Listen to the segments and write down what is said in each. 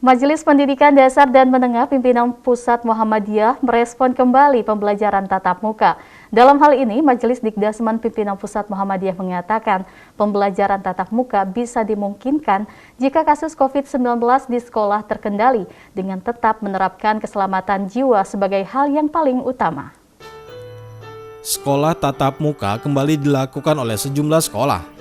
Majelis Pendidikan Dasar dan Menengah Pimpinan Pusat Muhammadiyah merespon kembali pembelajaran tatap muka. Dalam hal ini, Majelis Dikdasmen Pimpinan Pusat Muhammadiyah mengatakan pembelajaran tatap muka bisa dimungkinkan jika kasus COVID-19 di sekolah terkendali dengan tetap menerapkan keselamatan jiwa sebagai hal yang paling utama. Sekolah tatap muka kembali dilakukan oleh sejumlah sekolah.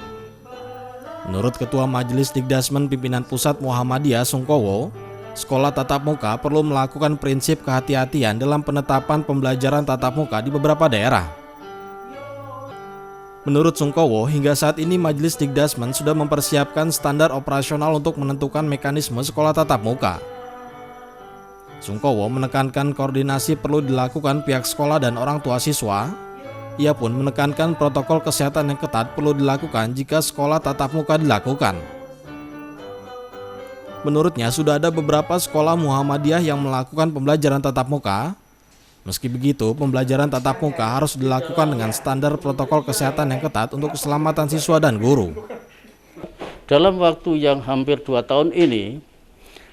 Menurut Ketua Majelis Dikdasmen Pimpinan Pusat Muhammadiyah Sungkowo, sekolah tatap muka perlu melakukan prinsip kehati-hatian dalam penetapan pembelajaran tatap muka di beberapa daerah. Menurut Sungkowo, hingga saat ini Majelis Dikdasmen sudah mempersiapkan standar operasional untuk menentukan mekanisme sekolah tatap muka. Sungkowo menekankan koordinasi perlu dilakukan pihak sekolah dan orang tua siswa. Ia pun menekankan protokol kesehatan yang ketat perlu dilakukan jika sekolah tatap muka dilakukan. Menurutnya sudah ada beberapa sekolah Muhammadiyah yang melakukan pembelajaran tatap muka. Meski begitu, pembelajaran tatap muka harus dilakukan dengan standar protokol kesehatan yang ketat untuk keselamatan siswa dan guru. Dalam waktu yang hampir 2 tahun ini,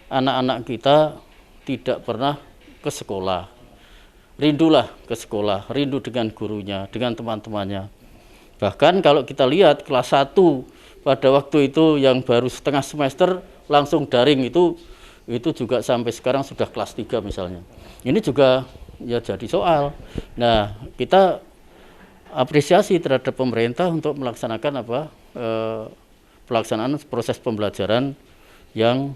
anak-anak kita tidak pernah ke sekolah. Rindulah ke sekolah, rindu dengan gurunya, dengan teman-temannya. Bahkan kalau kita lihat kelas 1 pada waktu itu yang baru setengah semester langsung daring itu juga sampai sekarang sudah kelas 3 misalnya. Ini juga ya jadi soal. Nah, kita apresiasi terhadap pemerintah untuk melaksanakan pelaksanaan proses pembelajaran yang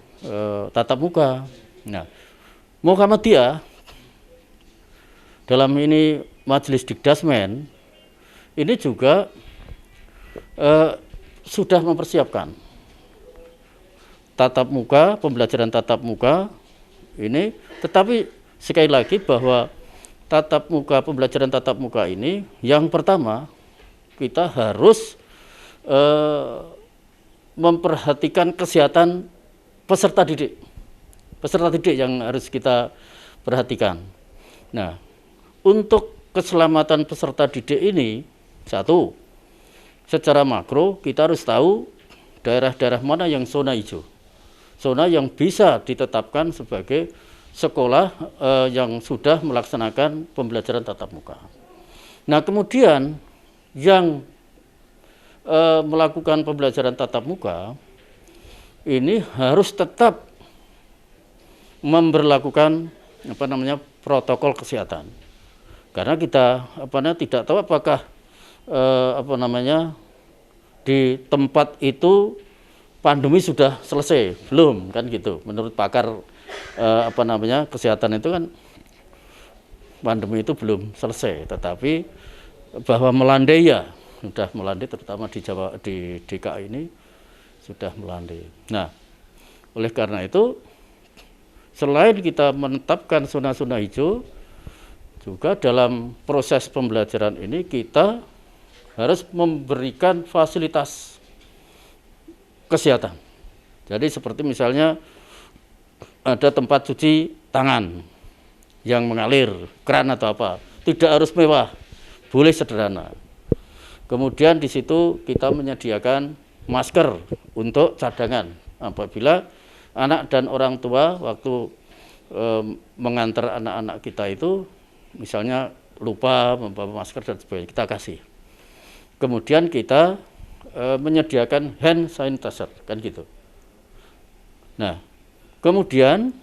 tatap muka. Nah, Muhammadiyah dalam ini Majelis Dikdasmen ini juga sudah mempersiapkan tatap muka, pembelajaran tatap muka ini, tetapi sekali lagi bahwa pembelajaran tatap muka ini yang pertama kita harus memperhatikan kesehatan peserta didik yang harus kita perhatikan. Nah, untuk keselamatan peserta didik ini, satu, secara makro kita harus tahu daerah-daerah mana yang zona hijau, zona yang bisa ditetapkan sebagai sekolah yang sudah melaksanakan pembelajaran tatap muka. Nah, kemudian yang melakukan pembelajaran tatap muka ini harus tetap memberlakukan protokol kesehatan. Karena kita tidak tahu apakah di tempat itu pandemi sudah selesai belum, kan gitu. Menurut pakar kesehatan itu kan pandemi itu belum selesai, tetapi bahwa melandai ya sudah melandai, terutama di DKI ini sudah melandai. Nah, oleh karena itu selain kita menetapkan zona-zona hijau, juga dalam proses pembelajaran ini kita harus memberikan fasilitas kesehatan. Jadi seperti misalnya ada tempat cuci tangan yang mengalir, keran atau apa, tidak harus mewah, boleh sederhana. Kemudian di situ kita menyediakan masker untuk cadangan apabila anak dan orang tua waktu mengantar anak-anak kita itu misalnya lupa membawa masker dan sebagainya, kita kasih. Kemudian kita menyediakan hand sanitizer, kan gitu. Nah, kemudian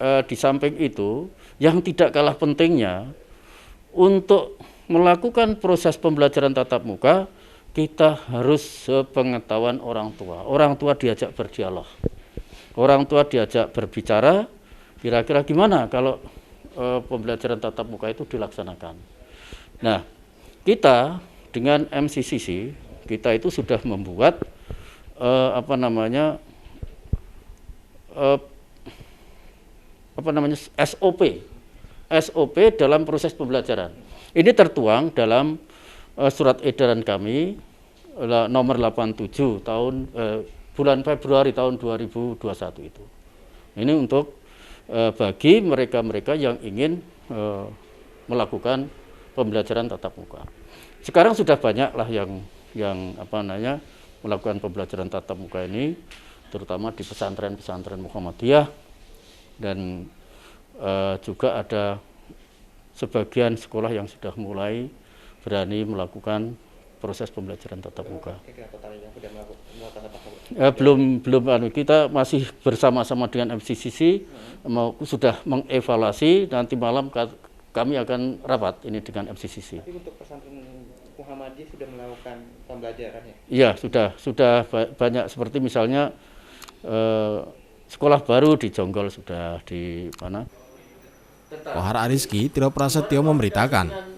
di samping itu, yang tidak kalah pentingnya, untuk melakukan proses pembelajaran tatap muka, kita harus sepengetahuan orang tua. Orang tua diajak berdialog, orang tua diajak berbicara, kira-kira gimana kalau pembelajaran tatap muka itu dilaksanakan. Nah, kita dengan MCCC kita itu sudah membuat SOP dalam proses pembelajaran. Ini tertuang dalam surat edaran kami nomor 87 tahun bulan Februari tahun 2021 itu. Ini untuk bagi mereka-mereka yang ingin melakukan pembelajaran tatap muka. Sekarang sudah banyaklah yang melakukan pembelajaran tatap muka ini, terutama di pesantren-pesantren Muhammadiyah dan juga ada sebagian sekolah yang sudah mulai berani melakukan proses pembelajaran tatap muka. Belum, kita masih bersama-sama dengan MCCC sudah mengevaluasi, nanti malam kami akan rapat ini dengan MCCC. Tapi untuk pesantren Muhammadiyah sudah melakukan pembelajaran ya? Iya, sudah banyak, seperti misalnya sekolah baru di Jonggol sudah di mana? Kohar Ariski, Tiro Prasetyo memberitakan.